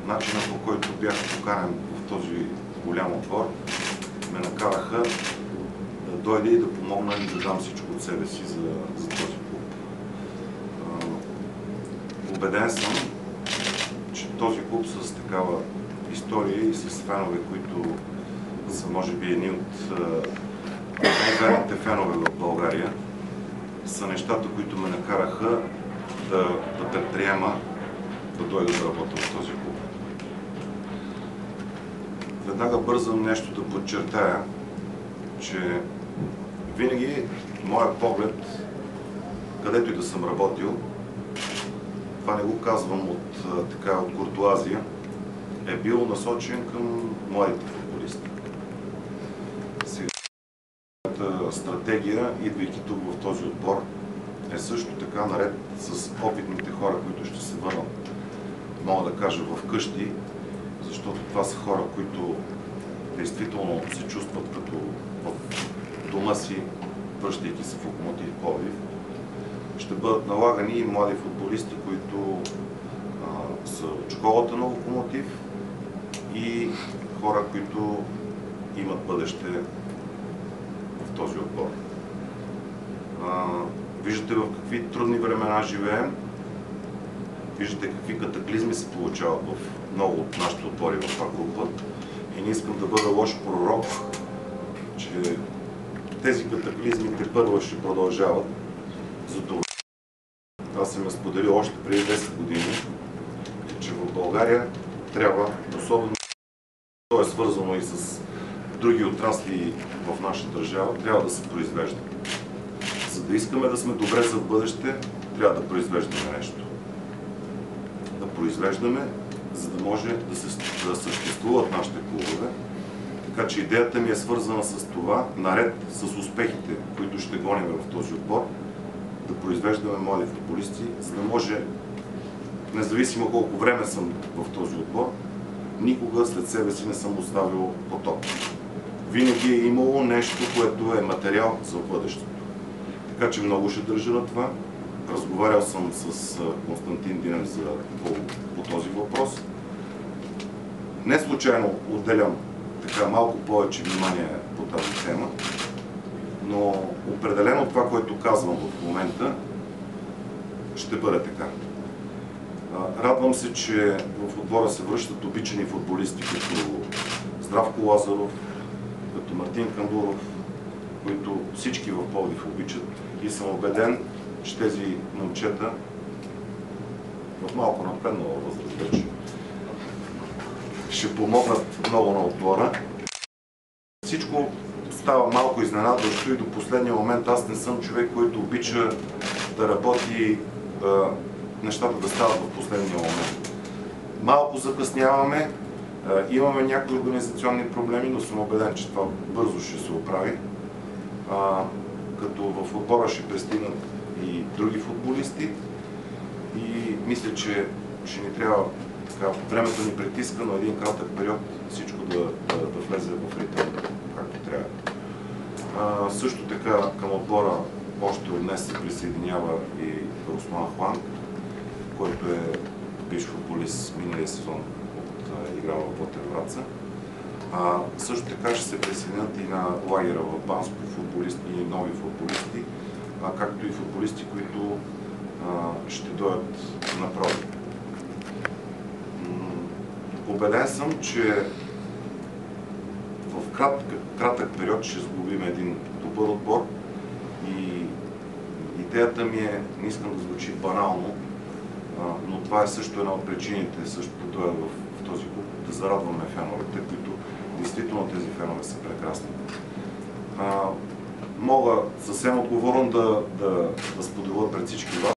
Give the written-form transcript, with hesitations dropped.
начина, по който бях поканен в този голям отбор, ме накараха да дойда и да помогна и да дам всичко от себе си за този клуб. Убеден съм, че този клуб с такава история и с фенове, които са може би едни от най-верните фенове в България, са нещата, които ме накараха да предприема да дойда да работя в този клуб. Веднага бързам нещо да подчертая, че винаги моят поглед, където и да съм работил, това не го казвам от куртуазия, е бил насочен към младите футболисти. Сега стратегия, идвайки тук в този отбор, е също така наред с опитните хора, които ще се върнат, мога да кажа, в къщи, защото това са хора, които действително се чувстват като в дома си, връщайки се в Локомотив Пловдив. Ще бъдат налагани и млади футболисти, които са от школата на Локомотив и хора, които имат бъдеще в този отбор. Виждате в какви трудни времена живеем, виждате какви катаклизми се получават в много от нашите отбори в това група. И не искам да бъда лош пророк, че тези катаклизми тепърва ще продължават. Затова аз съм я споделил още преди 10 години, че в България трябва, особено то е свързано и с други отрасли в нашата държава, трябва да се произвежда. За да искаме да сме добре за бъдеще, трябва да произвеждаме нещо. Да произвеждаме, за да може да съществуват нашите клубове. Така че идеята ми е свързана с това, наред с успехите, които ще гоним в този отбор, да произвеждаме млади футболисти, за да може, независимо колко време съм в този отбор, никога след себе си не съм оставил поток. Винаги е имало нещо, което е материал за бъдещето. Така че много ще държа на това. Разговарял съм с Константин Динев по този въпрос. Не случайно отделям така малко повече внимание по тази тема, но определено това, което казвам в момента, ще бъде така. Радвам се, че в отбора се връщат обичани футболисти като Здравко Лазаров, като Мартин Камбуров, които всички в Пловдив обичат, и съм убеден, че тези момчета в малко напреднала възраст вече ще помогнат много на отбора. Всичко става малко изненадващо и до последния момент аз не съм човек, който обича да работи, нещата да стават в последния момент. Малко закъсняваме, имаме някои организационни проблеми, но съм убеден, че това бързо ще се оправи. Като в отбора ще пристигнат и други футболисти и мисля, че ще ни трябва, времето ни притиска, но един кратък период всичко да влезе в ритъм, както трябва. Също така към отбора още от днес се присъединява и Осман Хуанг, който е бивш футболист миналия сезон от игра в Ботев Враца. Също така ще се присъединят и на лагера в Банско футболисти и нови футболисти, както и футболисти, които ще дойдат на проби. Убеден съм, че в кратък период ще сглобим един добър отбор и идеята ми е, не искам да звучи банално, но това е също една от причините също да дойда в този клуб, да зарадваме феновете, които действително тези фенове са прекрасни. Мога съвсем отговорно да споделя пред всички вас,